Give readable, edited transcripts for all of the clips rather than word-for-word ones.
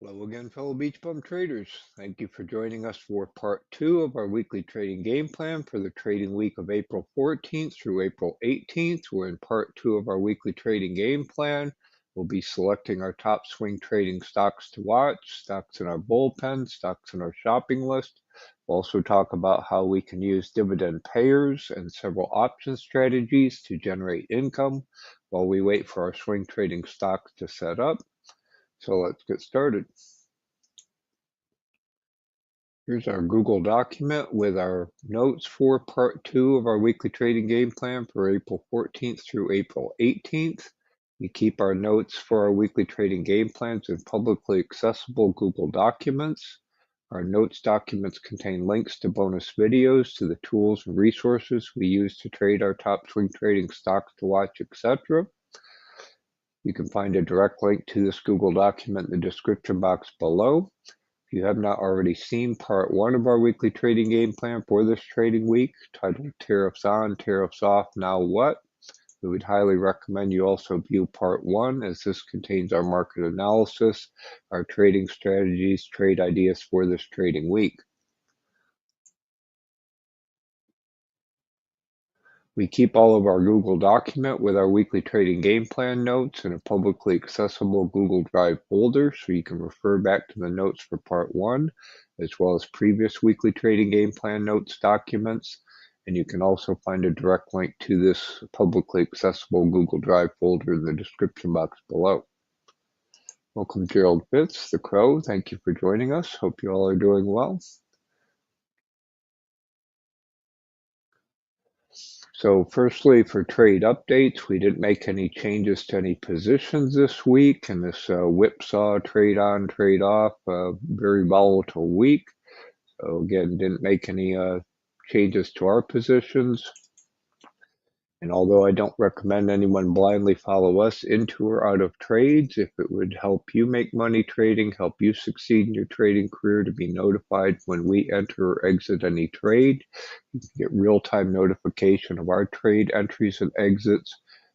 Hello again, fellow BeachBum traders. Thank you for joining us for part 2 of our weekly trading game plan for the trading week of April 14th through April 18th. We're in part 2 of our weekly trading game plan. We'll be selecting our top swing trading stocks to watch, stocks in our bullpen, stocks in our shopping list. We'll also talk about how we can use dividend payers and several option strategies to generate income while we wait for our swing trading stocks to set up. So let's get started. Here's our Google document with our notes for part 2 of our weekly trading game plan for April 14th through April 18th. We keep our notes for our weekly trading game plans in publicly accessible Google documents. Our notes documents contain links to bonus videos, to the tools and resources we use to trade our top swing trading stocks to watch, etc. You can find a direct link to this Google document in the description box below. If you have not already seen part 1 of our weekly trading game plan for this trading week, titled Tariffs On, Tariffs Off, Now What? We would highly recommend you also view part 1, as this contains our market analysis, our trading strategies, trade ideas for this trading week. We keep all of our Google document with our weekly trading game plan notes in a publicly accessible Google Drive folder, so you can refer back to the notes for part 1, as well as previous weekly trading game plan notes documents. And you can also find a direct link to this publicly accessible Google Drive folder in the description box below. Welcome, Gerald Fitz, the Crow. Thank you for joining us. Hope you all are doing well. So firstly, for trade updates, we didn't make any changes to any positions this week in this whipsaw trade on, trade off, very volatile week. So again, didn't make any changes to our positions. And although I don't recommend anyone blindly follow us into or out of trades, if it would help you make money trading, help you succeed in your trading career to be notified when we enter or exit any trade, you can get real-time notification of our trade entries and exits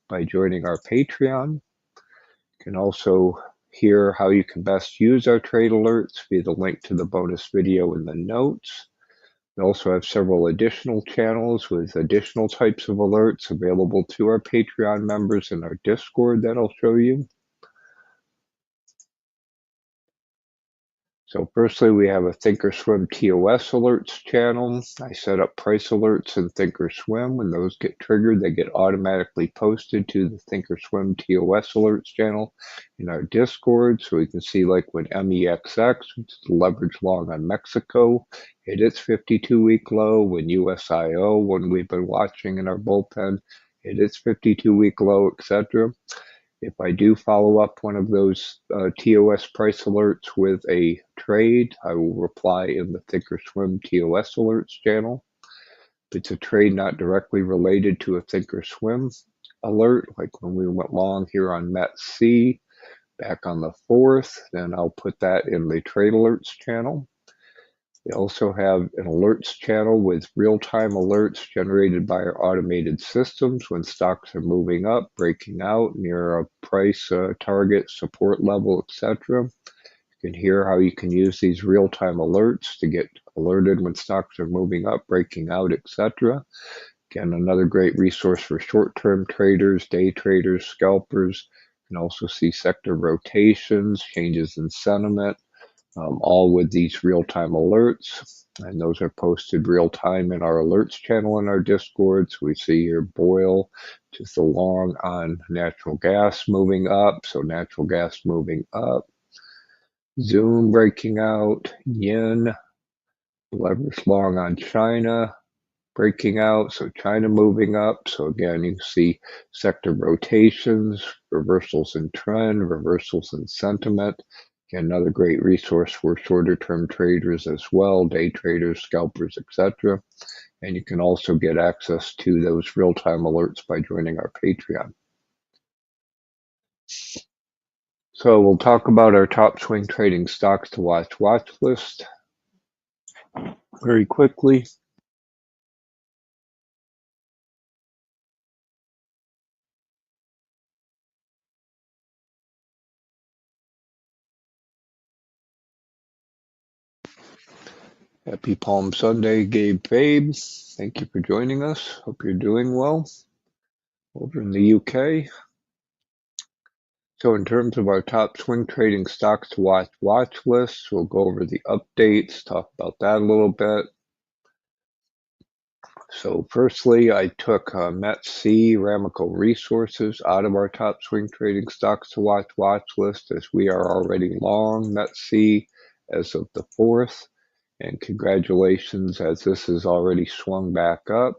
by joining our Patreon. You can also hear how you can best use our trade alerts via the link to the bonus video in the notes. We also have several additional channels with additional types of alerts available to our Patreon members in our Discord that I'll show you. So firstly, we have a Thinkorswim TOS alerts channel. I set up price alerts in Thinkorswim. When those get triggered, they get automatically posted to the Thinkorswim TOS alerts channel in our Discord. So we can see like when MEXX, which is the leverage long on Mexico, hit its 52-week low, when USIO, when we've been watching in our bullpen, hit its 52-week low, etc. If I do follow up one of those TOS price alerts with a trade, I will reply in the Thinkorswim TOS alerts channel. If it's a trade not directly related to a Thinkorswim alert, like when we went long here on METC back on the 4th, then I'll put that in the trade alerts channel. We also have an alerts channel with real-time alerts generated by our automated systems when stocks are moving up, breaking out near a price target, support level, etc. You can hear how you can use these real-time alerts to get alerted when stocks are moving up, breaking out, etc. Again, another great resource for short-term traders, day traders, scalpers. You can also see sector rotations, changes in sentiment, all with these real-time alerts, and those are posted real-time in our alerts channel in our Discord. So we see here Boyle, just the long on natural gas moving up, so natural gas moving up. Zoom breaking out, yen, leverage long on China, breaking out, so China moving up. So again, you can see sector rotations, reversals in trend, reversals in sentiment. Again, another great resource for shorter term traders as well, day traders, scalpers, etc. And you can also get access to those real-time alerts by joining our Patreon. So we'll talk about our top swing trading stocks to watch list very quickly. Happy Palm Sunday, Gabe Fabe. Thank you for joining us. Hope you're doing well over in the UK. So in terms of our top swing trading stocks to watch lists, we'll go over the updates, talk about that a little bit. So firstly, I took METC, Ramaco Resources, out of our top swing trading stocks to watch list, as we are already long METC as of the 4th. And congratulations, as this has already swung back up.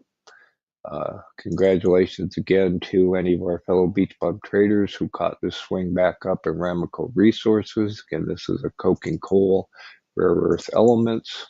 Congratulations again to any of our fellow BeachBum traders who caught this swing back up in Ramaco Resources. Again, this is a coking coal, rare earth elements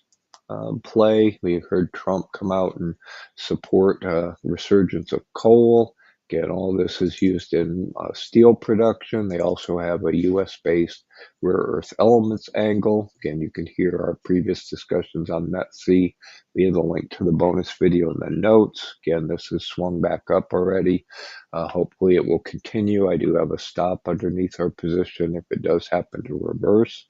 play. We heard Trump come out and support resurgence of coal. Again, all this is used in steel production. They also have a U.S.-based rare earth elements angle. Again, you can hear our previous discussions on METC via the link to the bonus video in the notes. Again, this has swung back up already. Hopefully it will continue. I do have a stop underneath our position if it does happen to reverse.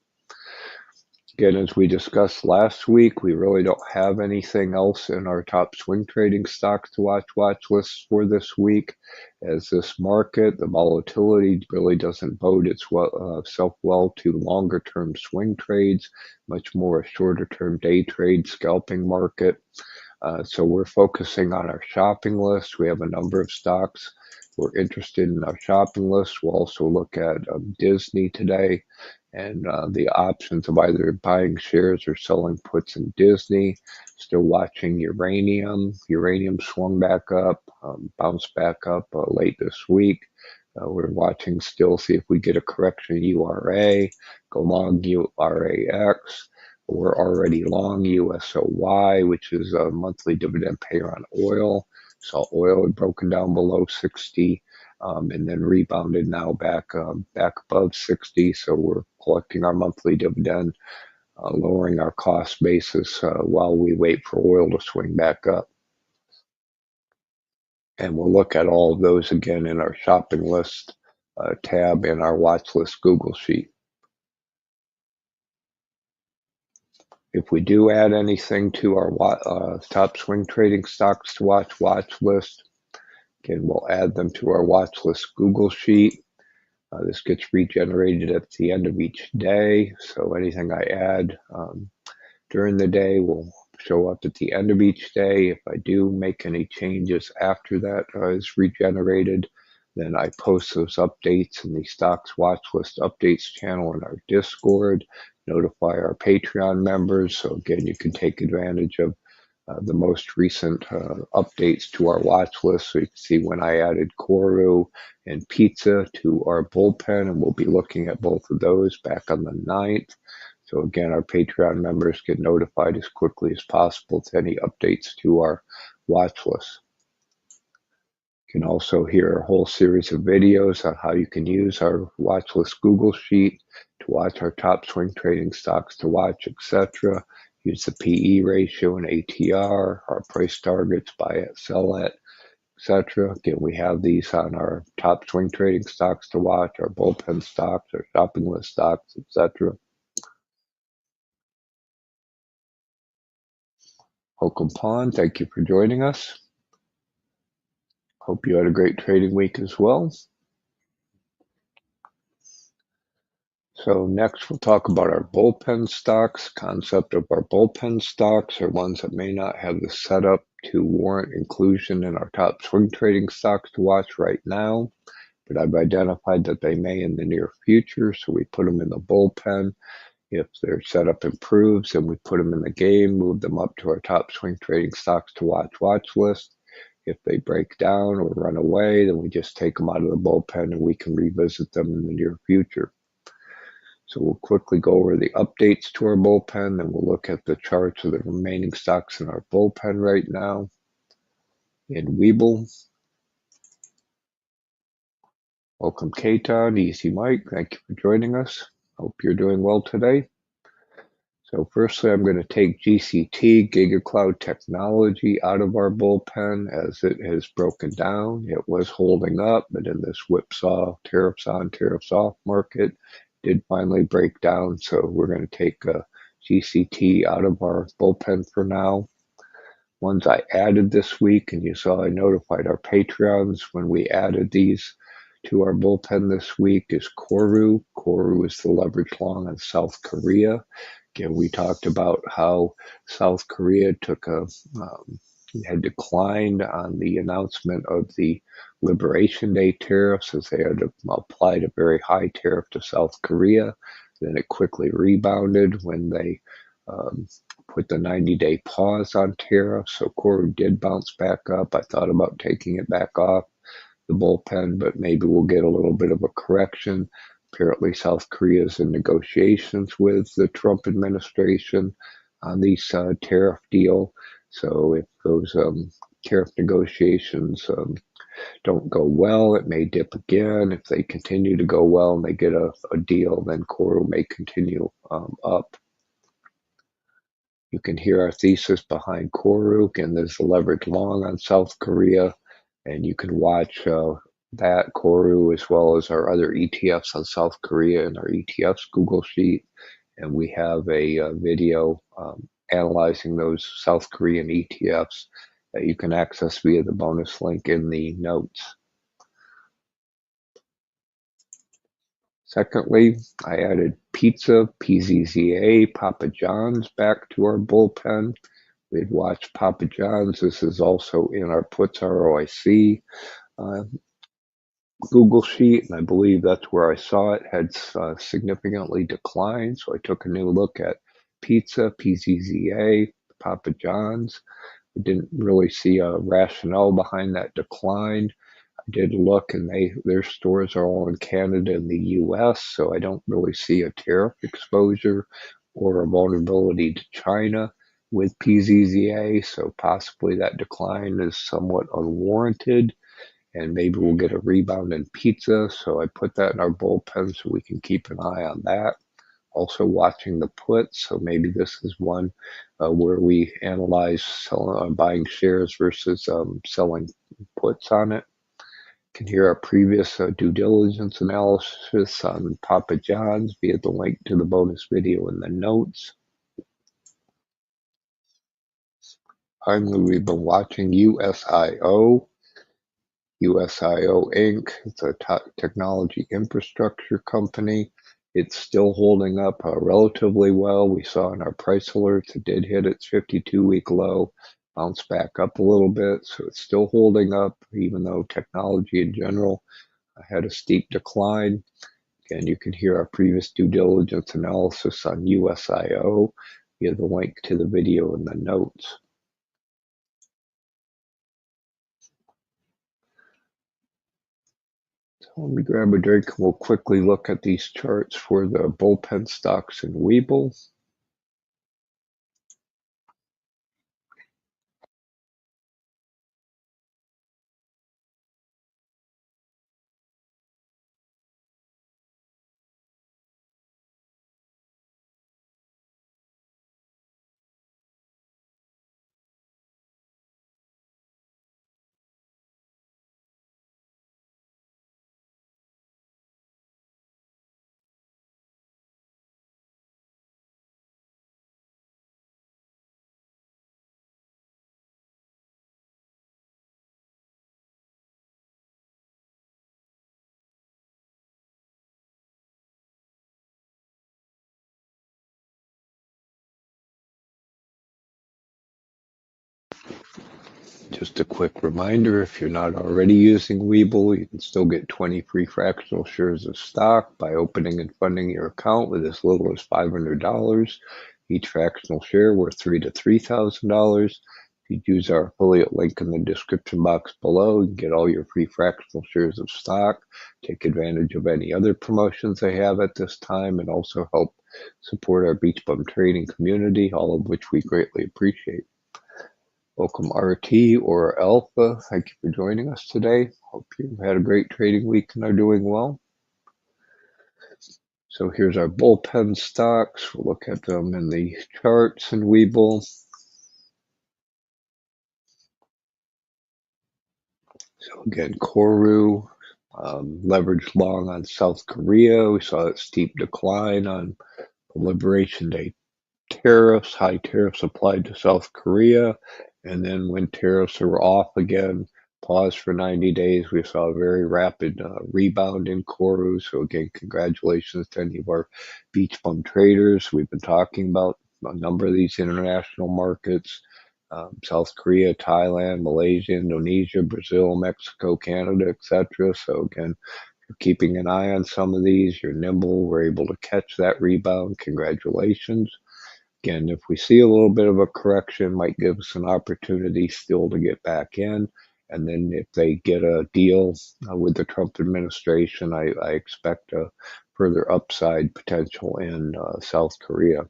Again, as we discussed last week, we really don't have anything else in our top swing trading stocks to watch lists for this week, as this market, the volatility really doesn't bode itself well to longer term swing trades, much more a shorter term day trade scalping market. So we're focusing on our shopping list. We have a number of stocks we're interested in our shopping list. We'll also look at Disney today and the options of either buying shares or selling puts in Disney. Still watching uranium. Uranium swung back up, bounced back up late this week. We're watching still, see if we get a correction in URA, go long URAX. We're already long USOY, which is a monthly dividend payer on oil. So oil had broken down below 60. And then rebounded now back above 60. So we're collecting our monthly dividend, lowering our cost basis while we wait for oil to swing back up. And we'll look at all of those again in our shopping list tab in our watch list Google Sheet. If we do add anything to our top swing trading stocks to watch list, again, we'll add them to our watch list Google Sheet. This gets regenerated at the end of each day, so anything I add during the day will show up at the end of each day. If I do make any changes after that is regenerated, then I post those updates in the Stocks Watch List Updates channel in our Discord, notify our Patreon members, so again, you can take advantage of the most recent updates to our watch list. So you can see when I added KORU and PZZA to our bullpen, and we'll be looking at both of those back on the 9th. So again, our Patreon members get notified as quickly as possible to any updates to our watch list. You can also hear a whole series of videos on how you can use our watch list Google Sheet to watch our top swing trading stocks to watch, etc. Use the PE ratio and ATR, our price targets, buy it, sell it, etc. Again, we have these on our top swing trading stocks to watch, our bullpen stocks, our shopping list stocks, etc. Holcomb Pond, thank you for joining us. Hope you had a great trading week as well. So next we'll talk about our bullpen stocks. Concept of our bullpen stocks are ones that may not have the setup to warrant inclusion in our top swing trading stocks to watch right now, but I've identified that they may in the near future, so we put them in the bullpen. If their setup improves, then we put them in the game, move them up to our top swing trading stocks to watch list. If they break down or run away, then we just take them out of the bullpen and we can revisit them in the near future. So we'll quickly go over the updates to our bullpen, then we'll look at the charts of the remaining stocks in our bullpen right now. In Webull, welcome K-Town, Easy Mike, thank you for joining us. Hope you're doing well today. So firstly, I'm going to take GCT, GigaCloud Technology, out of our bullpen as it has broken down. It was holding up, but in this whipsaw, Tariffs On, Tariffs Off market, did finally break down. So we're going to take GCT out of our bullpen for now. Ones I added this week, and you saw I notified our Patreons when we added these to our bullpen this week, is KORU. KORU is the leverage long on South Korea. Again, we talked about how South Korea had declined on the announcement of the Liberation Day tariffs, as they had applied a very high tariff to South Korea. Then it quickly rebounded when they put the 90-day pause on tariffs. So KORU did bounce back up. I thought about taking it back off the bullpen, but maybe we'll get a little bit of a correction. Apparently, South Korea is in negotiations with the Trump administration on these tariff deal. So if those tariff negotiations don't go well, it may dip again. If they continue to go well and they get a deal, then KORU may continue up. You can hear our thesis behind KORU, and there's the leverage long on South Korea, and you can watch that KORU as well as our other ETFs on South Korea in our ETFs Google Sheet, and we have a video analyzing those South Korean ETFs that you can access via the bonus link in the notes. Secondly, I added pizza, PZZA, Papa John's back to our bullpen. We'd watched Papa John's. This is also in our puts ROIC Google Sheet, and I believe that's where I saw it had significantly declined. So I took a new look at pizza, PZZA, Papa John's. I didn't really see a rationale behind that decline. I did look, and their stores are all in Canada and the US, so I don't really see a tariff exposure or a vulnerability to China with PZZA, so possibly that decline is somewhat unwarranted, and maybe we'll get a rebound in pizza, so I put that in our bullpen so we can keep an eye on that. Also watching the puts, so maybe this is one where we analyze buying shares versus selling puts on it. You can hear our previous due diligence analysis on Papa John's via the link to the bonus video in the notes. Finally, we've been watching USIO. USIO Inc. It's a technology infrastructure company. It's still holding up relatively well. We saw in our price alerts it did hit its 52-week low, bounced back up a little bit, so it's still holding up, even though technology in general had a steep decline. Again, you can hear our previous due diligence analysis on USIO via the link to the video in the notes. So let me grab a drink and we'll quickly look at these charts for the Bullpen Stocks and Webull. Just a quick reminder, if you're not already using Webull, you can still get 20 free fractional shares of stock by opening and funding your account with as little as $500. Each fractional share worth $3,000 to $3,000. If you use our affiliate link in the description box below, you can get all your free fractional shares of stock, take advantage of any other promotions they have at this time, and also help support our BeachBum trading community, all of which we greatly appreciate. Welcome RT or Alpha. Thank you for joining us today. Hope you've had a great trading week and are doing well. So here's our bullpen stocks. We'll look at them in the charts in Webull. So again, KORU, leveraged long on South Korea. We saw that steep decline on the Liberation Day tariffs, high tariffs applied to South Korea, and then when tariffs were off again, paused for 90 days, we saw a very rapid rebound in KORU. So again, congratulations to any of our BeachBum traders. We've been talking about a number of these international markets. South Korea, Thailand, Malaysia, Indonesia, Brazil, Mexico, Canada, etc. So again, you're keeping an eye on some of these. You're nimble. We're able to catch that rebound. Congratulations. Again, if we see a little bit of a correction, might give us an opportunity still to get back in. And then if they get a deal with the Trump administration, I expect a further upside potential in South Korea.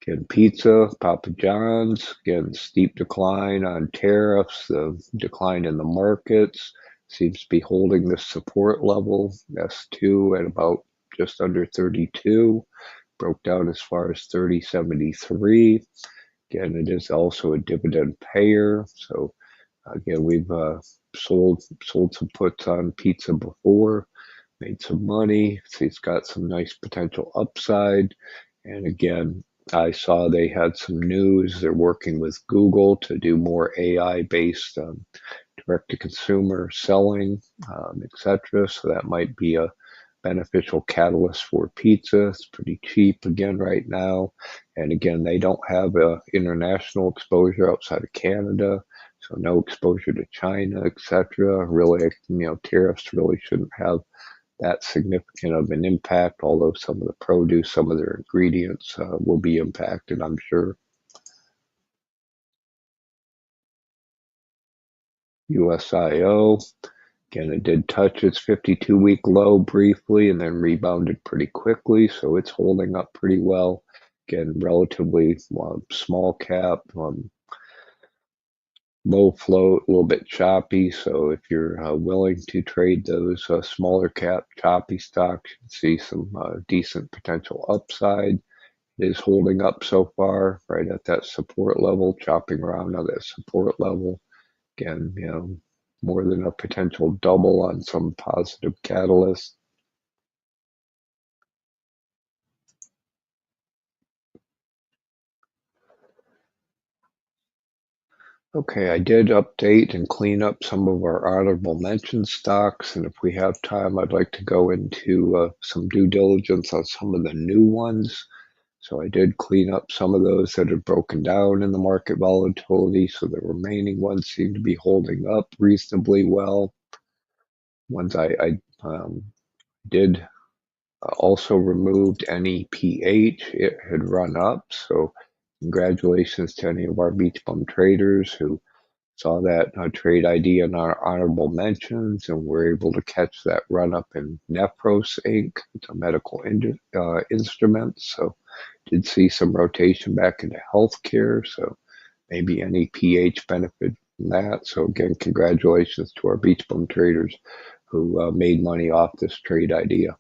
Again, pizza, Papa John's, again, steep decline on tariffs, the decline in the markets seems to be holding the support level, S2 at about just under 32, broke down as far as 30.73. Again, it is also a dividend payer. So again, we've sold some puts on pizza before, made some money. See, it's got some nice potential upside. And again, I saw they had some news. They're working with Google to do more AI-based direct-to-consumer selling, etc. So that might be a beneficial catalyst for pizza. It's pretty cheap again right now. And again, they don't have international exposure outside of Canada, so no exposure to China, etc. Really, tariffs really shouldn't have that significant of an impact, although some of the produce, some of their ingredients will be impacted, I'm sure. USIO, again, it did touch its 52-week low briefly and then rebounded pretty quickly, so it's holding up pretty well. Again, relatively small cap, low float, a little bit choppy. So if you're willing to trade those smaller cap choppy stocks, you can see some decent potential upside. It is holding up so far, right at that support level, chopping around on that support level. Again, more than a potential double on some positive catalyst. Okay, I did update and clean up some of our honorable mention stocks, and if we have time, I'd like to go into some due diligence on some of the new ones. So I did clean up some of those that had broken down in the market volatility, so the remaining ones seem to be holding up reasonably well. Ones I did also removed any PH. It had run up, so congratulations to any of our BeachBum traders who saw that trade ID in our honorable mentions and were able to catch that run up in Nephros Inc. It's a medical instrument, so did see some rotation back into healthcare, so maybe any PH benefit from that. So again, congratulations to our BeachBum traders who made money off this trade idea.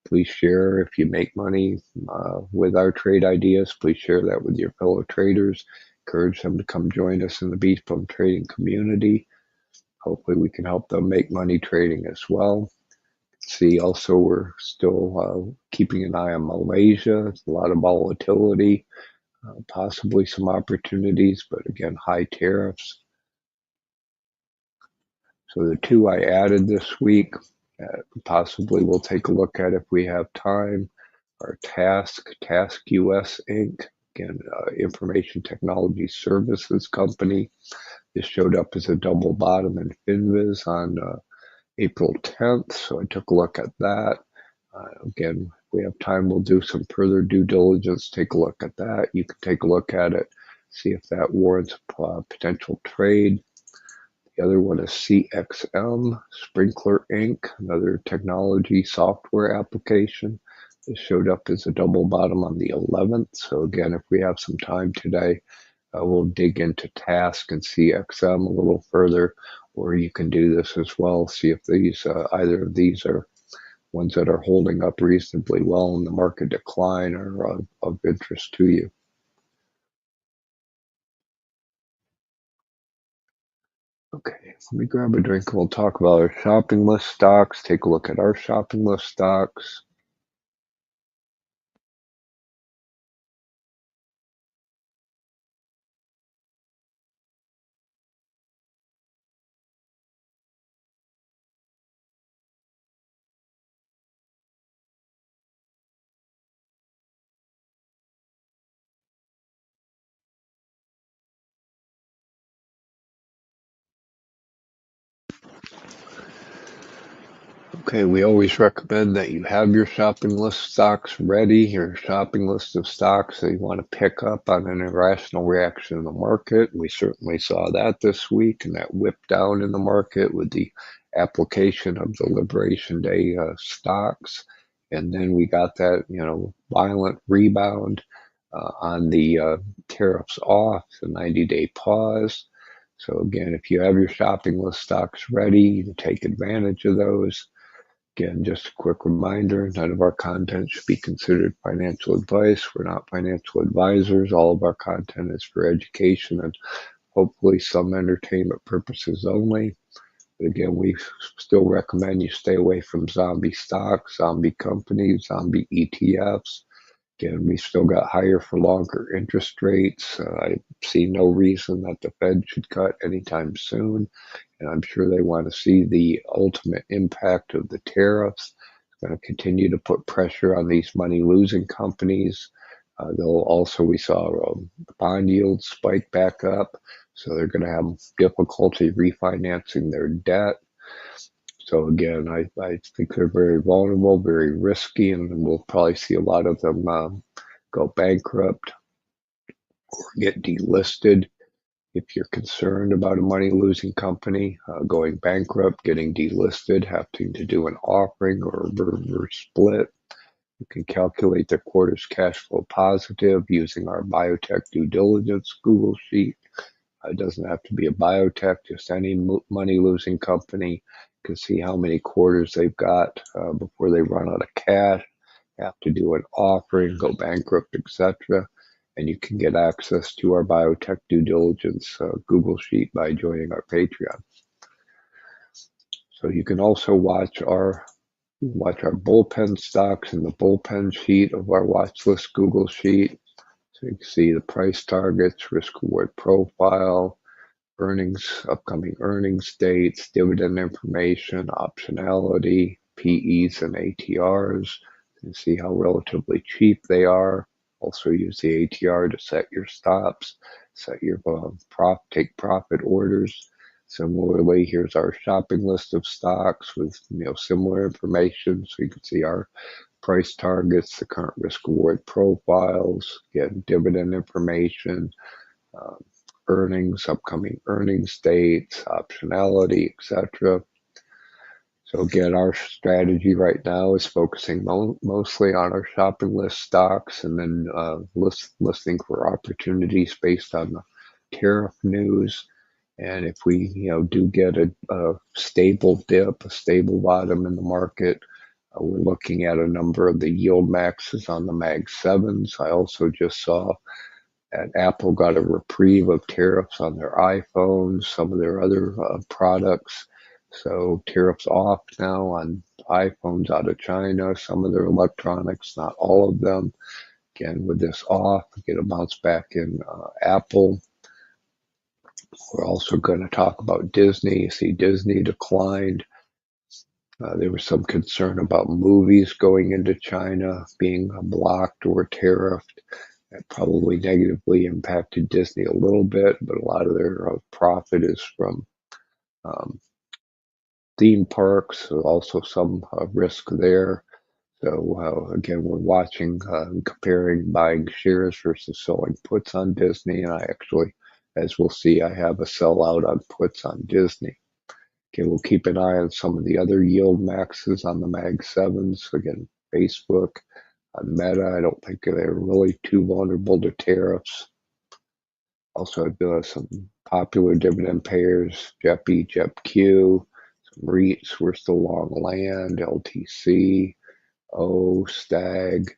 Please share if you make money with our trade ideas. Please share that with your fellow traders. Encourage them to come join us in the BeachBum trading community. Hopefully we can help them make money trading as well. See, also we're still keeping an eye on Malaysia. It's a lot of volatility, possibly some opportunities, but again, high tariffs. So the two I added this week, possibly we'll take a look at if we have time, are Task US Inc., again, information technology services company. This showed up as a double bottom in FinViz on April 10th, so I took a look at that. Again, if we have time, we'll do some further due diligence, take a look at that. You can take a look at it, see if that warrants a potential trade. The other one is CXM Sprinkler Inc., another technology software application. This showed up as a double bottom on the 11th. So again, if we have some time today, we'll dig into Task and CXM a little further, or you can do this as well. See if these either of these are ones that are holding up reasonably well in the market decline are of interest to you. Okay, let me grab a drink and we'll talk about our shopping list stocks. Take a look at our shopping list stocks. Okay, we always recommend that you have your shopping list stocks ready, your shopping list of stocks that you want to pick up on an irrational reaction in the market. We certainly saw that this week, and that whipped down in the market with the application of the Liberation Day stocks. And then we got that, violent rebound on the tariffs off, the 90-day pause. So again, if you have your shopping list stocks ready, you can take advantage of those. Again, just a quick reminder, none of our content should be considered financial advice. We're not financial advisors. All of our content is for education and hopefully some entertainment purposes only. But again, we still recommend you stay away from zombie stocks, zombie companies, zombie ETFs. Again, we still got higher for longer interest rates. I see no reason that the Fed should cut anytime soon. And I'm sure they want to see the ultimate impact of the tariffs. It's going to continue to put pressure on these money-losing companies. We saw bond yields spike back up, so they're going to have difficulty refinancing their debt. So again, I think they're very vulnerable, very risky, and we'll probably see a lot of them go bankrupt or get delisted. If you're concerned about a money-losing company going bankrupt, getting delisted, having to do an offering or a reverse split, you can calculate their quarter's cash flow positive using our biotech due diligence Google sheet. It doesn't have to be a biotech, just any money-losing company. You can see how many quarters they've got before they run out of cash, have to do an offering, go bankrupt, etc. And you can get access to our biotech due diligence Google sheet by joining our Patreon. So you can also watch our bullpen stocks in the bullpen sheet of our watch list Google sheet. So you can see the price targets, risk reward profile, earnings, upcoming earnings dates, dividend information, optionality, PEs and ATRs. You can see how relatively cheap they are. Also use the ATR to set your stops, set your take profit orders. Similarly, here's our shopping list of stocks with similar information, so you can see our price targets, the current risk reward profiles, again, dividend information, earnings, upcoming earnings dates, optionality, etc. So again, our strategy right now is focusing mostly on our shopping list stocks and then listing for opportunities based on the tariff news. And if we do get a stable dip, a stable bottom in the market, we're looking at a number of the yield maxes on the Mag 7s. I also just saw that Apple got a reprieve of tariffs on their iPhones, some of their other products. So tariffs off now on iPhones out of China, some of their electronics, not all of them. Again, with this off, we get a bounce back in Apple. We're also going to talk about Disney. You see Disney declined. There was some concern about movies going into China being blocked or tariffed. That probably negatively impacted Disney a little bit, but a lot of their profit is from theme parks, so also some risk there. So again, we're watching, comparing buying shares versus selling puts on Disney, and I actually, as we'll see, I have a sellout on puts on Disney. Okay, we'll keep an eye on some of the other yield maxes on the Mag 7s. Again, Facebook, Meta, I don't think they're really too vulnerable to tariffs. Also, some popular dividend payers, JEPI, JEPQ, some REITs, we're still long land, LTC, Stag.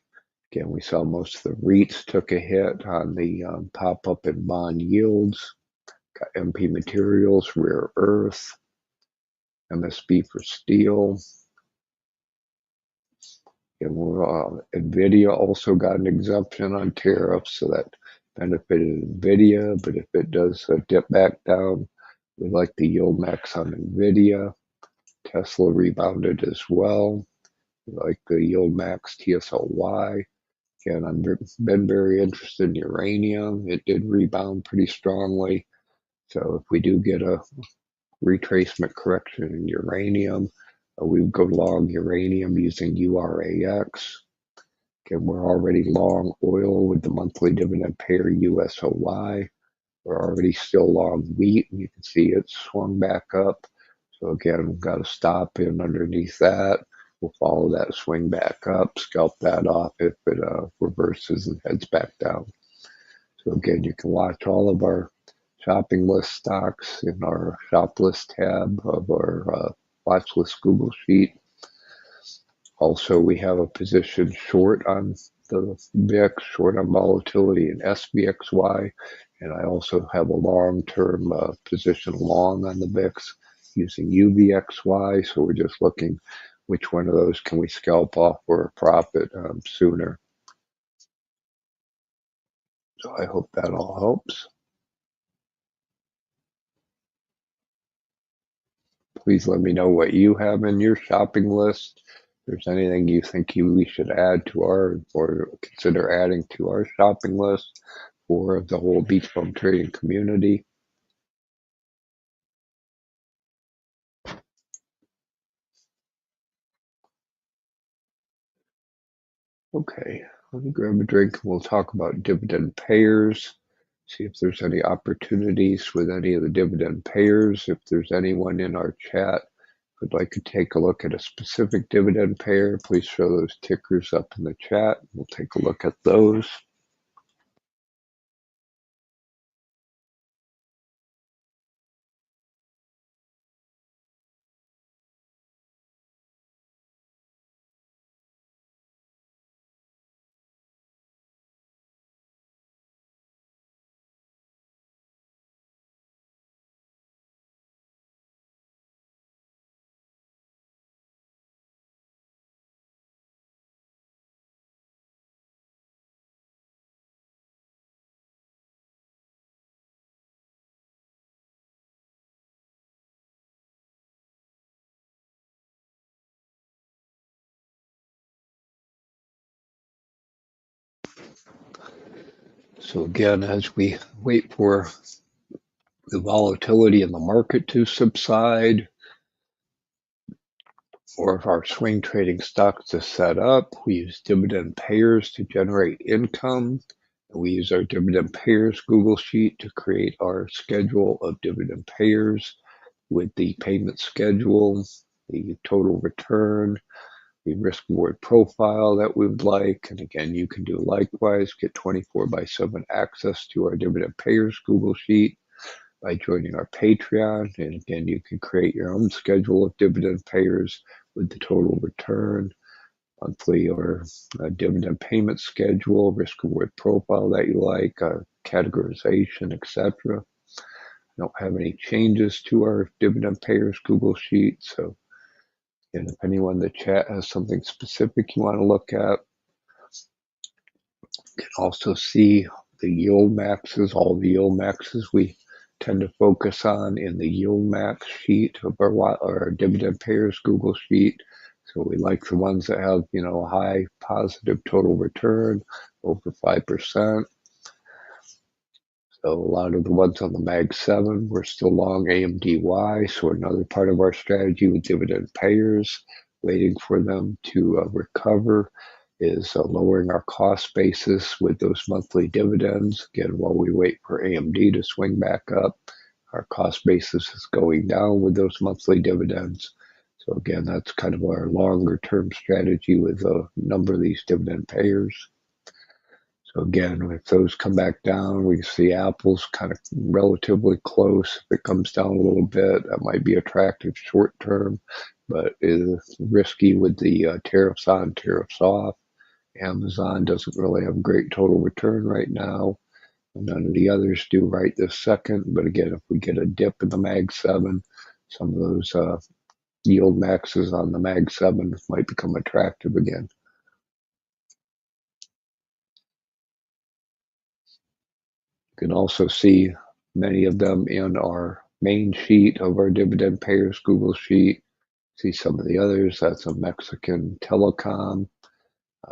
Again, we saw most of the REITs took a hit on the pop-up in bond yields. Got MP Materials, Rare Earth, MSB for steel. And NVIDIA also got an exemption on tariffs, so that benefited NVIDIA. But if it does dip back down, we like the yield max on NVIDIA. Tesla rebounded as well. We like the yield max TSLY. Again, I've been very interested in uranium. It did rebound pretty strongly. So if we do get a retracement correction in uranium. We would go long uranium using URAX. Again, we're already long oil with the monthly dividend payer USOY. We're already still long wheat, and you can see it swung back up. So again, we've got to stop in underneath that. We'll follow that swing back up, scalp that off if it reverses and heads back down. So again, you can watch all of our shopping list stocks in our shop list tab of our watch list Google sheet. Also, we have a position short on the VIX, short on volatility in SVXY, and I also have a long-term position long on the VIX using UVXY. So we're just looking which one of those can we scalp off for a profit sooner. So I hope that all helps. Please let me know what you have in your shopping list. If there's anything you think we should add to our, or consider adding to our shopping list for the whole BeachBum trading community. Okay, let me grab a drink and we'll talk about dividend payers. See if there's any opportunities with any of the dividend payers. If there's anyone in our chat who'd like to take a look at a specific dividend payer, please show those tickers up in the chat. We'll take a look at those. So again, as we wait for the volatility in the market to subside, or if our swing trading stocks is set up, we use dividend payers to generate income. We use our dividend payers Google sheet to create our schedule of dividend payers with the payment schedule, the total return, the risk reward profile that we would like. And again, you can do likewise, get 24/7 access to our dividend payers Google sheet by joining our Patreon. And again, you can create your own schedule of dividend payers with the total return, monthly or dividend payment schedule, risk reward profile that you like, categorization, etc. I don't have any changes to our dividend payers Google sheet. So, and if anyone in the chat has something specific you want to look at, you can also see the yield maxes, all the yield maxes we tend to focus on in the yield max sheet of our dividend payers Google sheet. So we like the ones that have, high positive total return over 5%. So a lot of the ones on the Mag 7, we're still long AMDY. So another part of our strategy with dividend payers, waiting for them to recover, is lowering our cost basis with those monthly dividends. Again, while we wait for AMD to swing back up, our cost basis is going down with those monthly dividends. So again, that's kind of our longer term strategy with a number of these dividend payers. So again, if those come back down, we see Apple's kind of relatively close. If it comes down a little bit, that might be attractive short term, but is risky with the tariffs on, tariffs off. Amazon doesn't really have a great total return right now. None of the others do right this second. But again, if we get a dip in the Mag 7, some of those yield maxes on the Mag 7 might become attractive again. You can also see many of them in our main sheet of our dividend payers Google sheet. See some of the others. That's a Mexican telecom.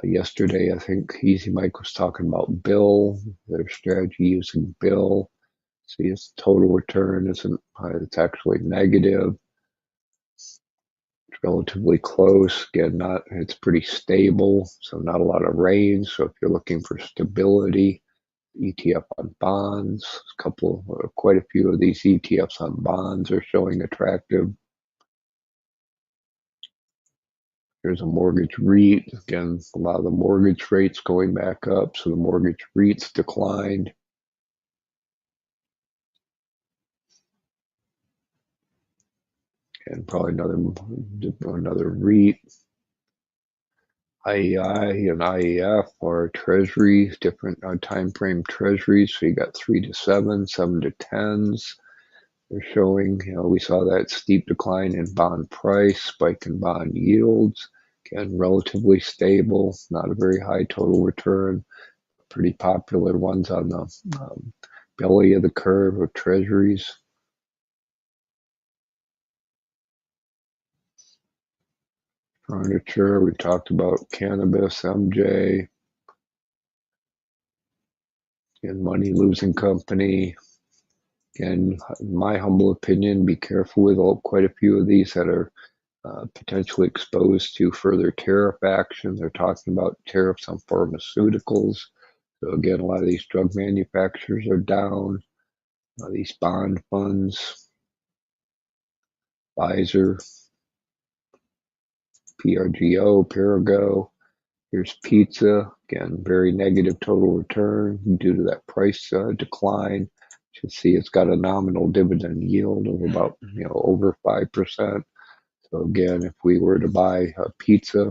Yesterday, I think Easy Mike was talking about Bill, their strategy using Bill. See, its total return isn't, it's actually negative. It's relatively close. Again, it's pretty stable, so not a lot of range. So if you're looking for stability, ETF on bonds, quite a few of these ETFs on bonds are showing attractive. Here's a mortgage REIT. Again, a lot of the mortgage rates going back up, so the mortgage REITs declined. And probably another REIT. IEI and IEF are treasuries, different time frame treasuries. So you got 3 to 7, 7 to 10s. They're showing, we saw that steep decline in bond price, spike in bond yields. Again, relatively stable, not a very high total return. Pretty popular ones on the belly of the curve of treasuries. Furniture, we talked about cannabis, MJ, and money losing company. Again, in my humble opinion, be careful with quite a few of these that are potentially exposed to further tariff action. They're talking about tariffs on pharmaceuticals. So again, a lot of these drug manufacturers are down. These bond funds, Pfizer, PRGO, Perigo. Here's pizza. Again, very negative total return due to that price decline. You can see it's got a nominal dividend yield of about over 5%. So again, if we were to buy a pizza,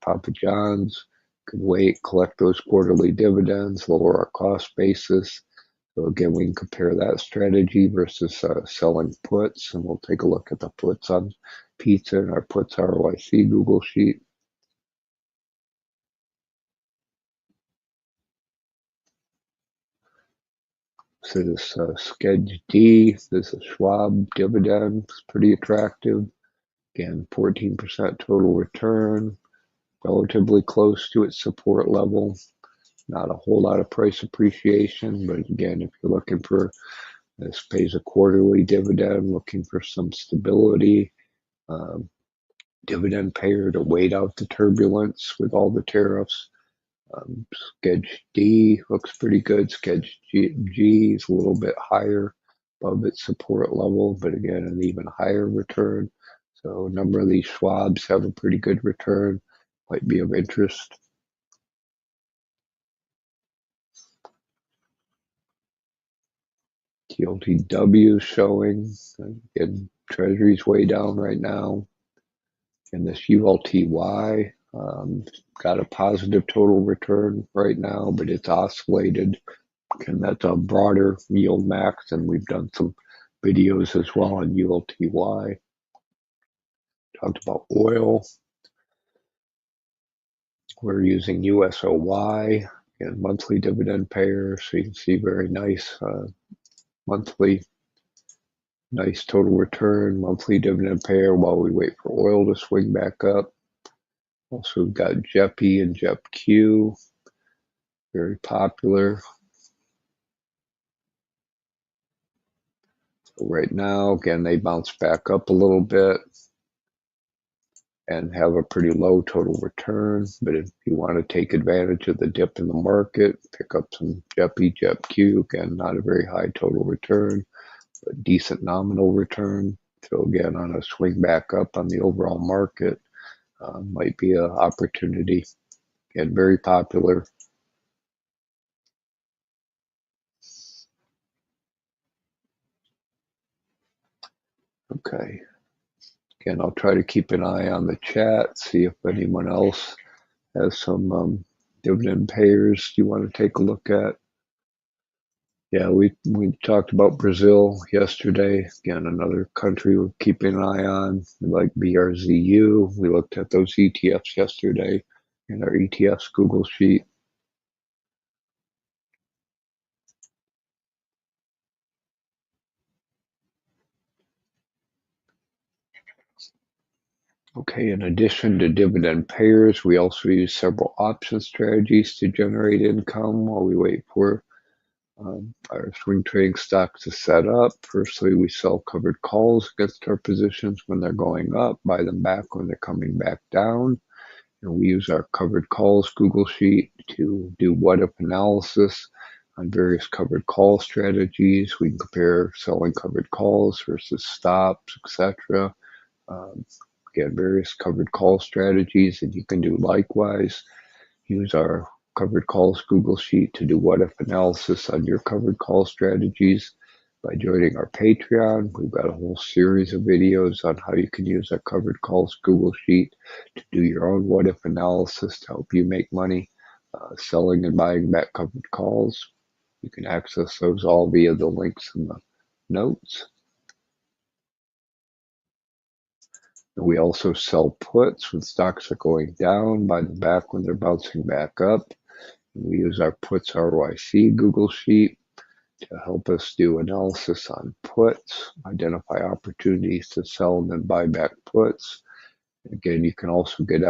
Papa John's, could wait, collect those quarterly dividends, lower our cost basis. So again, we can compare that strategy versus selling puts, and we'll take a look at the puts on pizza and our puts ROIC Google sheet. So this Sketch D, this is Schwab dividend, it's pretty attractive. Again, 14% total return, relatively close to its support level. Not a whole lot of price appreciation, but again, if you're looking for, this pays a quarterly dividend, looking for some stability, dividend payer to wait out the turbulence with all the tariffs. Sketch D looks pretty good. Sketch G is a little bit higher above its support level, but again, an even higher return. So a number of these Schwabs have a pretty good return, might be of interest. TLTW showing, again, Treasury's way down right now. And this ULTY got a positive total return right now, but it's oscillated. And that's a broader yield max, and we've done some videos as well on ULTY. Talked about oil. We're using USOY and monthly dividend payer, so you can see very nice monthly, nice total return, monthly dividend payer while we wait for oil to swing back up. Also, we've got JEPI and JEPQ, very popular. So right now, again, they bounce back up a little bit and have a pretty low total return. But if you want to take advantage of the dip in the market, pick up some JEPI, JEPQ. Again, not a very high total return, but decent nominal return. So again, on a swing back up on the overall market, might be an opportunity. Again, very popular. Okay. Again, I'll try to keep an eye on the chat, see if anyone else has some dividend payers you want to take a look at. Yeah, we talked about Brazil yesterday. Again, another country we're keeping an eye on. We like BRZU. We looked at those ETFs yesterday in our ETFs Google sheet. Okay, in addition to dividend payers, we also use several option strategies to generate income while we wait for Our swing trading stocks is set up. Firstly, we sell covered calls against our positions when they're going up, buy them back when they're coming back down. And we use our covered calls Google Sheet to do what-if analysis on various covered call strategies. We can compare selling covered calls versus stops, etc. Again, various covered call strategies, and you can do likewise. Use our covered calls Google Sheet to do what-if analysis on your covered call strategies. By joining our Patreon, we've got a whole series of videos on how you can use our covered calls Google Sheet to do your own what-if analysis to help you make money selling and buying back covered calls. You can access those all via the links in the notes. And we also sell puts when stocks are going down, buy them back when they're bouncing back up. We use our puts ROIC Google Sheet to help us do analysis on puts, identify opportunities to sell and then buy back puts. Again, you can also get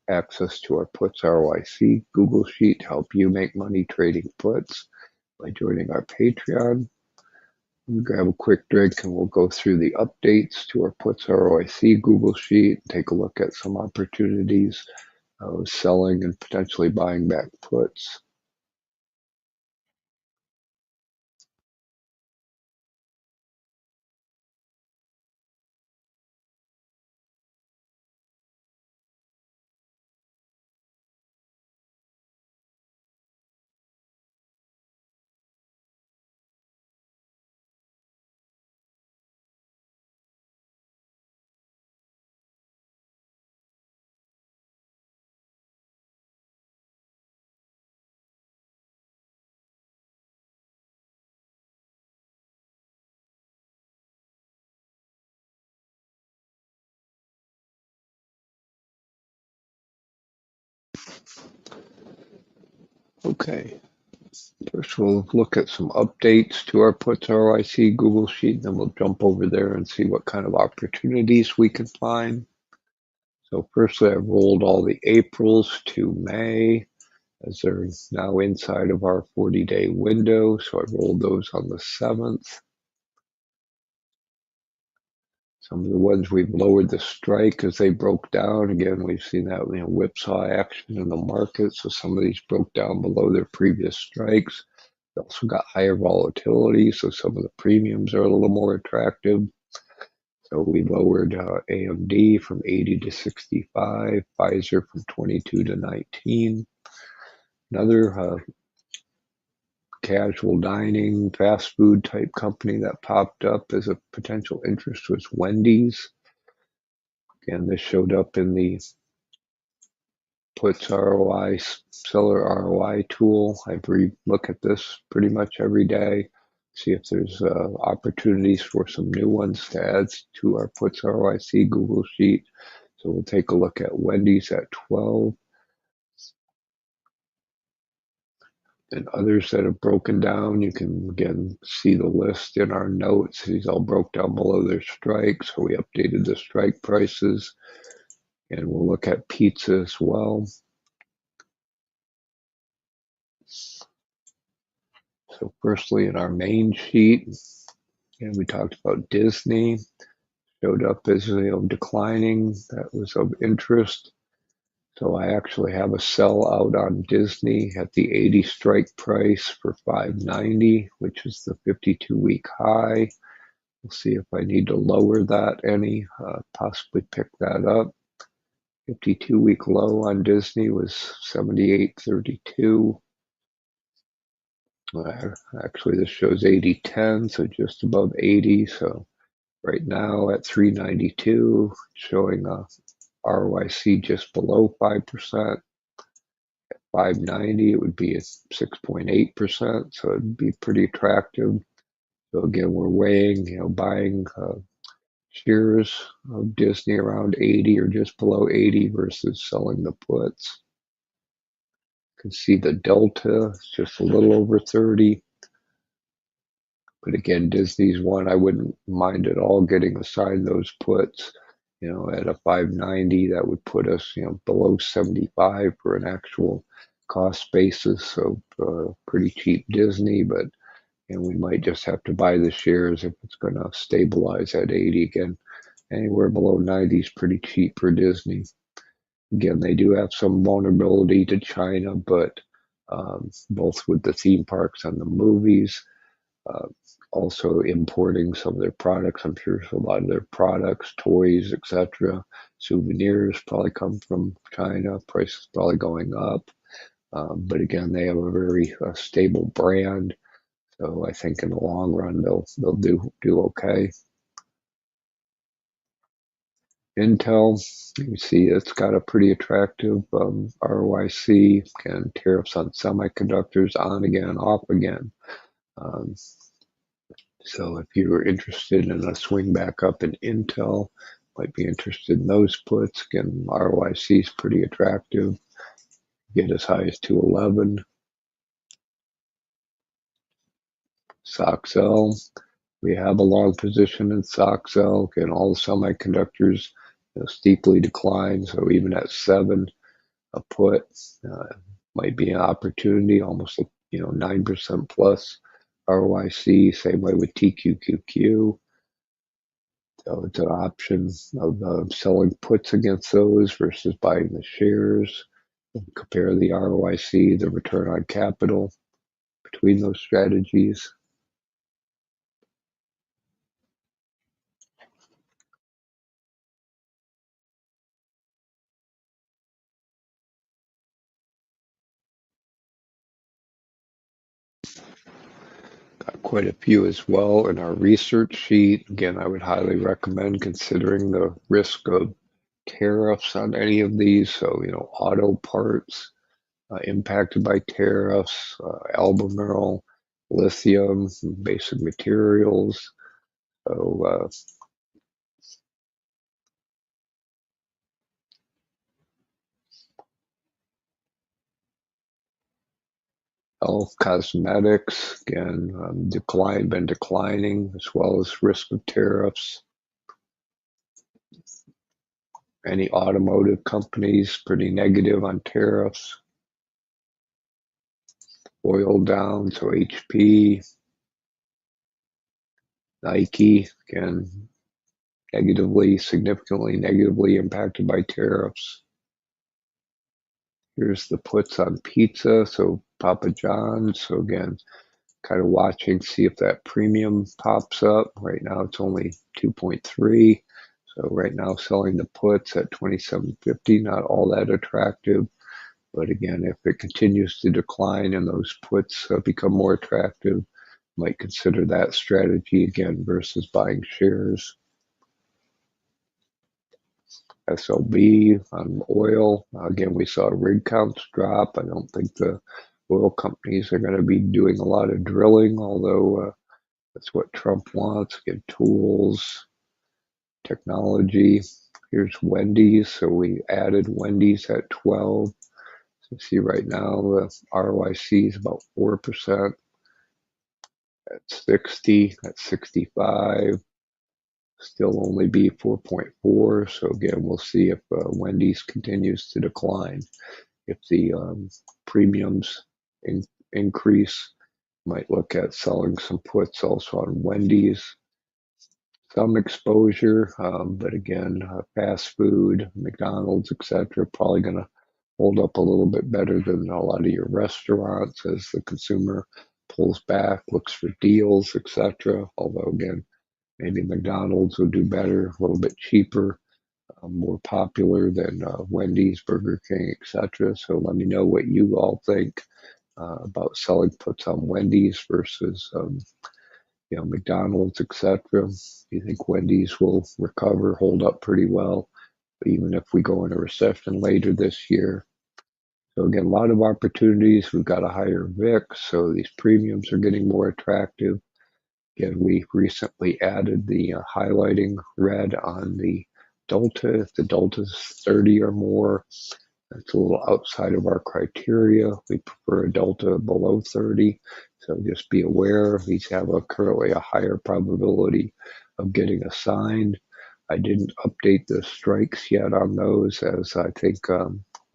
access to our puts ROIC Google Sheet to help you make money trading puts by joining our Patreon. We'll grab a quick drink and we'll go through the updates to our puts ROIC Google Sheet, take a look at some opportunities of selling and potentially buying back puts. Okay, first we'll look at some updates to our puts ROIC Google Sheet, then we'll jump over there and see what kind of opportunities we can find. So firstly, I've rolled all the Aprils to May as they're now inside of our 40-day window. So I rolled those on the 7th. Some of the ones we've lowered the strike as they broke down. Again, we've seen that whipsaw action in the market. So some of these broke down below their previous strikes. We also got higher volatility, so some of the premiums are a little more attractive. So we lowered AMD from 80 to 65, Pfizer from 22 to 19. Another casual dining, fast food type company that popped up as a potential interest was Wendy's. Again, this showed up in the puts ROI, seller ROI tool. I look at this pretty much every day, see if there's opportunities for some new ones to add to our puts ROIC Google Sheet. So we'll take a look at Wendy's at 12. And others that have broken down, you can again see the list in our notes. These all broke down below their strikes, so we updated the strike prices. And we'll look at pizza as well. So firstly, in our main sheet, and we talked about Disney, showed up as declining. That was of interest. So I actually have a sell out on Disney at the 80 strike price for $5.90, which is the 52-week high. We'll see if I need to lower that any, possibly pick that up. 52-week low on Disney was 78.32. Actually, this shows 80.10, so just above 80. So right now at 392, showing a ROIC just below 5%. At 590, it would be at 6.8%, so it'd be pretty attractive. So again, we're weighing, buying shares of Disney around 80 or just below 80 versus selling the puts. You can see the delta is just a little over 30. But again, Disney's one I wouldn't mind at all getting assigned those puts. At a 590, that would put us, below 75 for an actual cost basis. So pretty cheap Disney, but and we might just have to buy the shares if it's going to stabilize at 80 again. Anywhere below 90 is pretty cheap for Disney. Again, they do have some vulnerability to China, but both with the theme parks and the movies, uh, also importing some of their products. I'm sure a lot of their products, toys, etc., souvenirs probably come from China. Prices probably going up. But again, they have a very stable brand. So I think in the long run they'll do okay. Intel, you see it's got a pretty attractive ROIC, and tariffs on semiconductors on again, off again. Um, so if you're interested in a swing back up in Intel, might be interested in those puts. Again, ROIC is pretty attractive. Get as high as 211. SOXL, we have a long position in SOXL. Again, all the semiconductors steeply decline, so even at 7, a put might be an opportunity, almost 9% plus ROIC. Same way with TQQQ. So it's an option of selling puts against those versus buying the shares. Compare the ROIC, the return on capital between those strategies. Got quite a few as well in our research sheet. Again, I would highly recommend considering the risk of tariffs on any of these. So, auto parts impacted by tariffs, albemarle, lithium, basic materials. So, health, cosmetics, again, been declining, as well as risk of tariffs. Any automotive companies pretty negative on tariffs. Oil down, so HP, Nike, again, significantly negatively impacted by tariffs. Here's the puts on pizza, so Papa John's. So again, kind of watching, see if that premium pops up. Right now it's only 2.3. So right now selling the puts at 27.50, not all that attractive. But again, if it continues to decline and those puts become more attractive, might consider that strategy again versus buying shares. SLB on oil. Again, we saw rig counts drop. I don't think the oil companies are going to be doing a lot of drilling, although that's what Trump wants. Again, tools, technology. Here's Wendy's. So we added Wendy's at 12. So see right now the ROIC is about 4%. At 60, at 65. Still only be 4.4. So again, we'll see if Wendy's continues to decline. If the premiums increase, might look at selling some puts also on Wendy's. Some exposure, but again, fast food, McDonald's, etc., probably going to hold up a little bit better than a lot of your restaurants as the consumer pulls back, looks for deals, etc. Although again, maybe McDonald's will do better, a little bit cheaper, more popular than Wendy's, Burger King, etc. So let me know what you all think about selling puts on Wendy's versus McDonald's, etc. Do you think Wendy's will recover, hold up pretty well, even if we go into recession later this year? So again, a lot of opportunities. We've got a higher VIX, so these premiums are getting more attractive. Again, we recently added the highlighting red on the delta. If the delta is 30 or more, that's a little outside of our criteria. We prefer a delta below 30. So just be aware these have currently a higher probability of getting assigned. I didn't update the strikes yet on those, as I think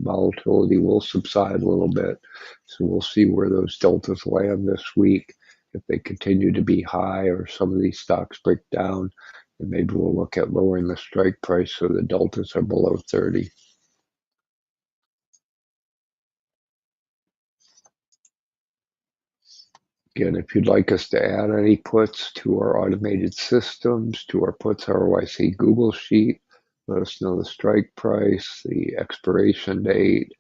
volatility will subside a little bit. So we'll see where those deltas land this week. If they continue to be high or some of these stocks break down, then maybe we'll look at lowering the strike price so the deltas are below 30. Again, if you'd like us to add any puts to our automated systems, to our puts ROIC Google Sheet, let us know the strike price, the expiration date,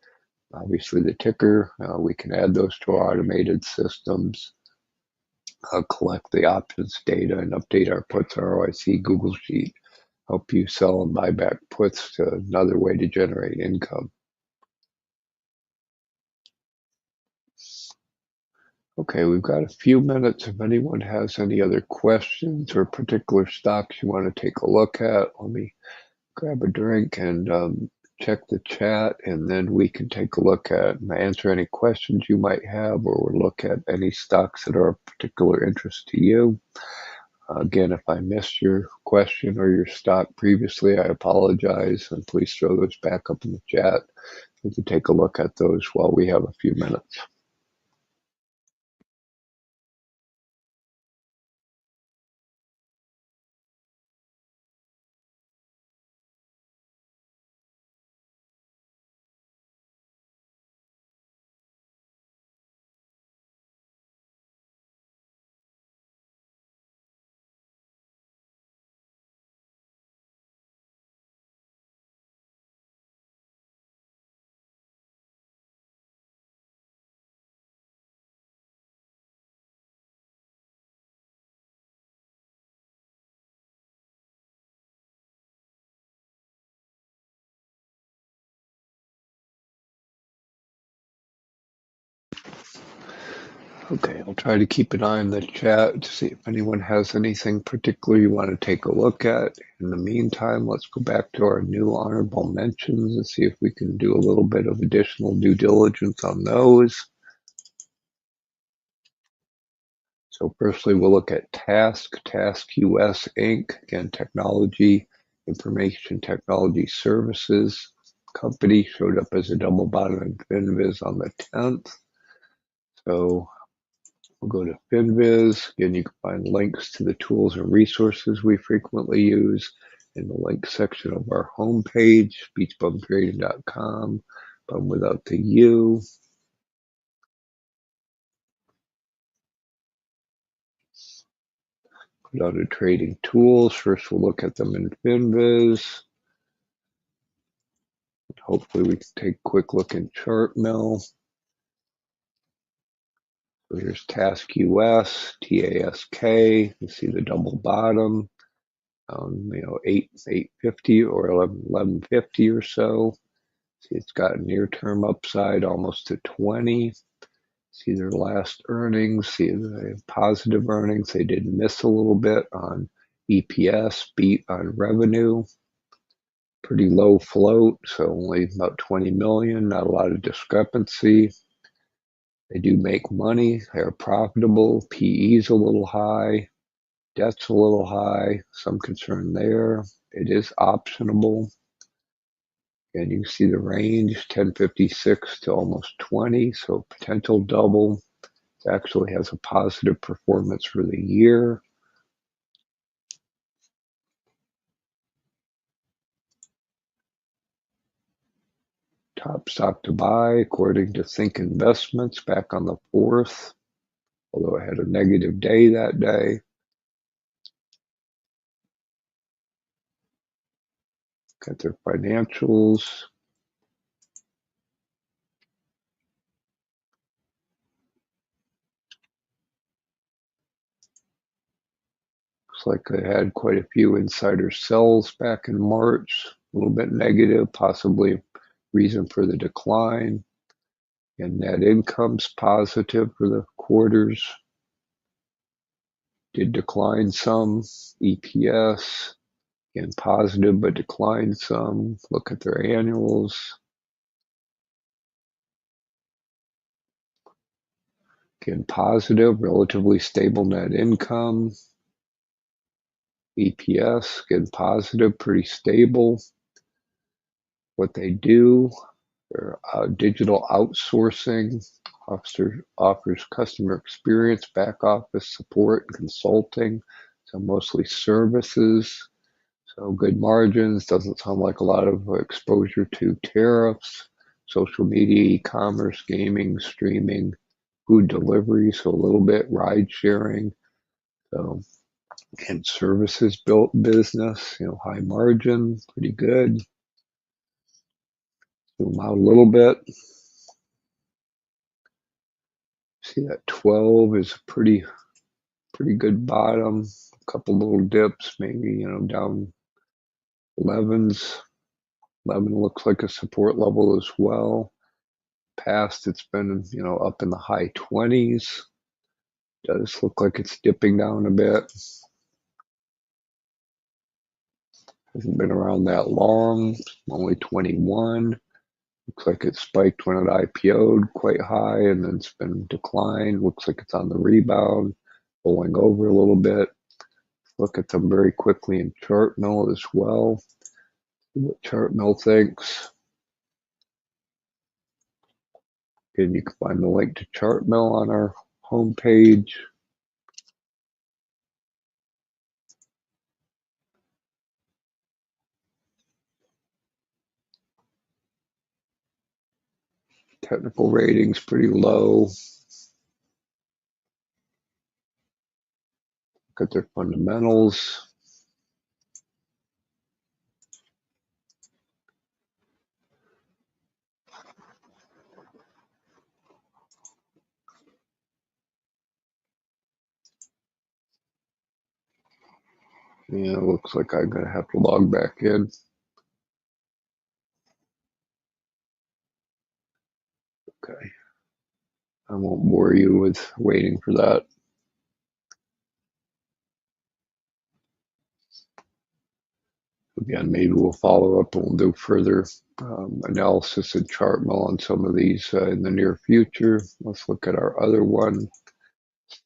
obviously the ticker. We can add those to our automated systems, collect the options data, and update our puts ROIC Google Sheet. Help you sell and buy back puts to another way to generate income. Okay, we've got a few minutes. If anyone has any other questions or particular stocks you want to take a look at, let me grab a drink and check the chat, and then we can take a look at and answer any questions you might have, or look at any stocks that are of particular interest to you. Again, if I missed your question or your stock previously, I apologize, and please throw those back up in the chat. We can take a look at those while we have a few minutes. Okay, I'll try to keep an eye on the chat to see if anyone has anything particular you want to take a look at. In the meantime, let's go back to our new honorable mentions and see if we can do a little bit of additional due diligence on those. So firstly, we'll look at Task US Inc. Again, technology, information technology services company, showed up as a double bottom in FinViz on the 10th. So we'll go to FinViz. Again, you can find links to the tools and resources we frequently use in the link section of our homepage, beachbumtrading.com, bum without the U. Go to trading tools. First, we'll look at them in FinViz. Hopefully, we can take a quick look in ChartMill. So here's Task US, TASK. You see the double bottom. 850 or 1150 or so. See, it's got near-term upside almost to 20. See their last earnings. See the positive earnings. They did miss a little bit on EPS, beat on revenue. Pretty low float, so only about 20 million. Not a lot of discrepancy. They do make money. They're profitable. PE's a little high. Debt's a little high. Some concern there. It is optionable. And you can see the range, 1056 to almost 20, so potential double. It actually has a positive performance for the year. Top stock to buy, according to Think Investments, back on the 4th, although it had a negative day that day. Got their financials. Looks like they had quite a few insider sells back in March, a little bit negative, possibly reason for the decline. And net income's positive for the quarters. Did decline some. EPS, again, positive but declined some. Look at their annuals. Again, positive, relatively stable net income. EPS, again, positive, pretty stable. What they do, Their digital outsourcing offers customer experience, back office support, and consulting. So mostly services. So good margins. Doesn't sound like a lot of exposure to tariffs. Social media, e-commerce, gaming, streaming, food delivery. So a little bit ride sharing. So and services built business. High margin, pretty good. Zoom out a little bit. See that 12 is a pretty good bottom. A couple little dips, maybe down 11s. 11 looks like a support level as well. Past it's been up in the high 20s. Does look like it's dipping down a bit. Hasn't been around that long. Only 21. Looks like it spiked when it IPO'd quite high, and then it's been declined. Looks like it's on the rebound, rolling over a little bit. Look at them very quickly in chart mill as well. See what chart mill thinks. Again, you can find the link to chart mill on our homepage. Technical ratings pretty low. Look at their fundamentals. Yeah, looks like I'm gonna have to log back in. Okay. I won't bore you with waiting for that. Again, maybe we'll follow up and we'll do further analysis and chart mill on some of these in the near future. Let's look at our other one,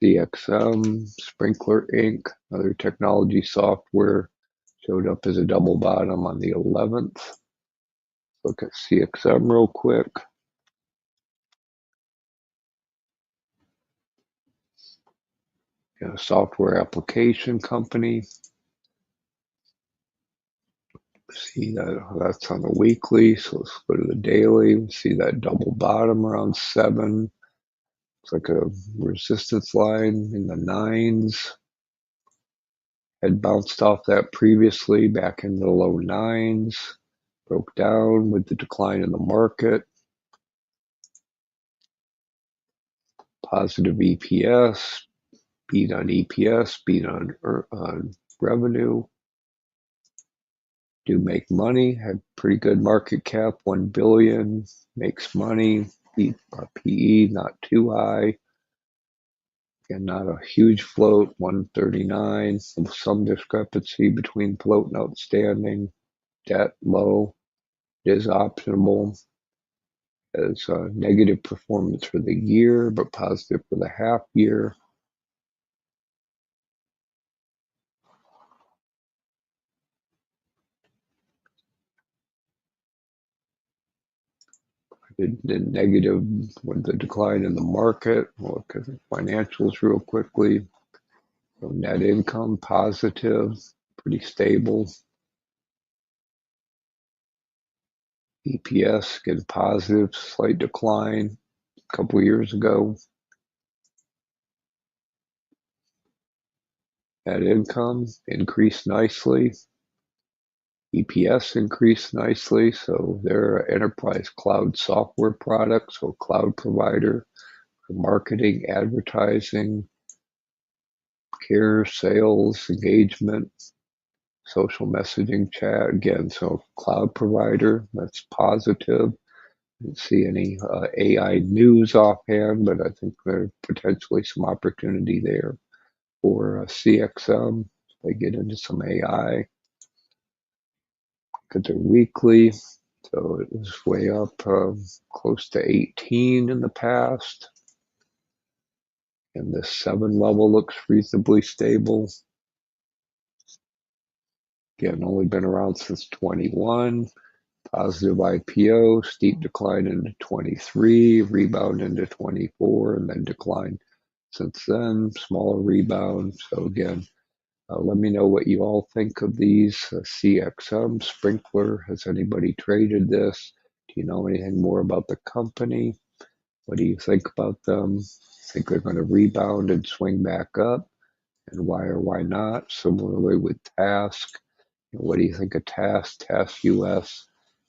CXM, Sprinkler Inc., other technology software, showed up as a double bottom on the 11th. Look at CXM real quick. A software application company. See that's on the weekly, so let's go to the daily. See that double bottom around 7. It's like a resistance line in the 9s. Had bounced off that previously back into the low 9s. Broke down with the decline in the market. Positive EPS. Beat on EPS. Beat on revenue. Do make money. Had pretty good market cap. 1 billion. Makes money. Beat our PE. Not too high. Again, not a huge float, 139, some discrepancy between float and outstanding, debt low, it is optionable, as negative performance for the year, but positive for the half year. The negative with the decline in the market. We'll look at the financials real quickly. So net income positive, pretty stable. EPS getting positive, slight decline a couple years ago. Net income increased nicely. EPS increased nicely. So they're an enterprise cloud software product, so cloud provider for marketing, advertising, care, sales, engagement, social messaging, chat. Again, so cloud provider, that's positive. I didn't see any AI news offhand, but I think there's potentially some opportunity there for CXM. They get into some AI. Look at their weekly. So it was way up close to 18 in the past. And the 7 level looks reasonably stable. Again, only been around since 21. Positive IPO, steep decline into 23, rebound into 24, and then decline since then, smaller rebound. So again, let me know what you all think of these. CXM, Sprinkler, has anybody traded this? Do you know anything more about the company? What do you think about them? Think they're going to rebound and swing back up? And why or why not? Similarly with Task, what do you think of Task US?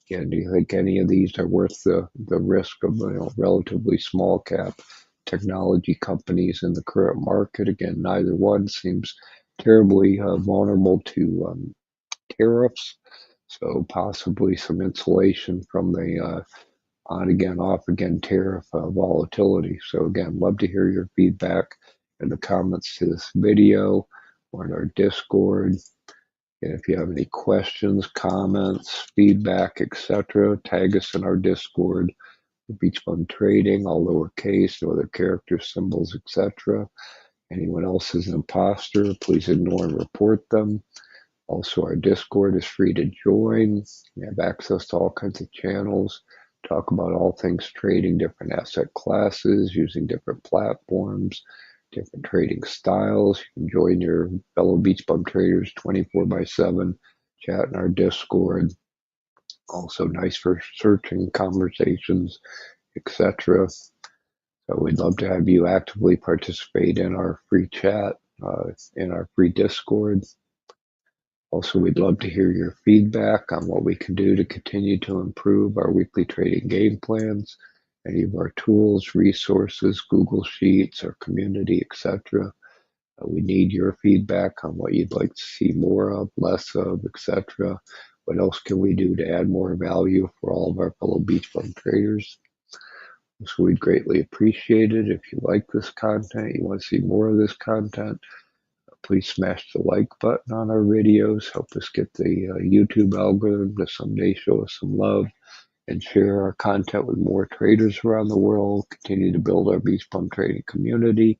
Again, do you think any of these are worth the risk of relatively small cap technology companies in the current market? Again, neither one seems terribly vulnerable to tariffs, so possibly some insulation from the on again, off again tariff volatility. So again, love to hear your feedback in the comments to this video or in our Discord. And if you have any questions, comments, feedback, etc., tag us in our Discord. BeachBum Trading, all lowercase, no other characters, symbols, etc. Anyone else is an imposter, please ignore and report them. Also, our Discord is free to join. You have access to all kinds of channels, talk about all things trading, different asset classes, using different platforms, different trading styles. You can join your fellow BeachBum traders 24/7, chat in our Discord. Also nice for searching conversations, etc. So we'd love to have you actively participate in our free chat, in our free Discord. Also, we'd love to hear your feedback on what we can do to continue to improve our weekly trading game plans, any of our tools, resources, Google Sheets, our community, etc. We need your feedback on what you'd like to see more of, less of, etc. What else can we do to add more value for all of our fellow BeachBum traders? So we'd greatly appreciate it. If you like this content, you want to see more of this content, please smash the like button on our videos. Help us get the YouTube algorithm to someday show us some love, and share our content with more traders around the world. Continue to build our BeachBum trading community.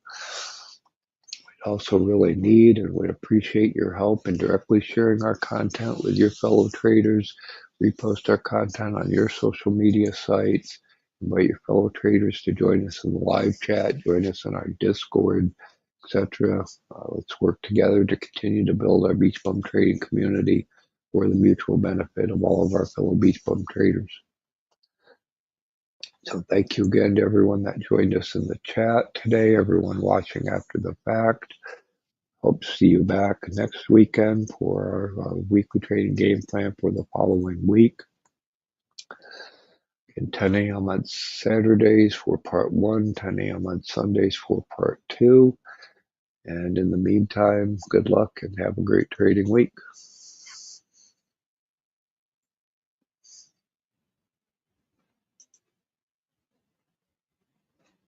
We'd also really need and would appreciate your help in directly sharing our content with your fellow traders. Repost our content on your social media sites. Invite your fellow traders to join us in the live chat. Join us in our Discord, etc. Let's work together to continue to build our BeachBum trading community for the mutual benefit of all of our fellow BeachBum traders. So thank you again to everyone that joined us in the chat today, everyone watching after the fact. Hope to see you back next weekend for our weekly trading game plan for the following week. In 10 a.m. on Saturdays for part 1, 10 a.m. on Sundays for part 2. And in the meantime, good luck and have a great trading week.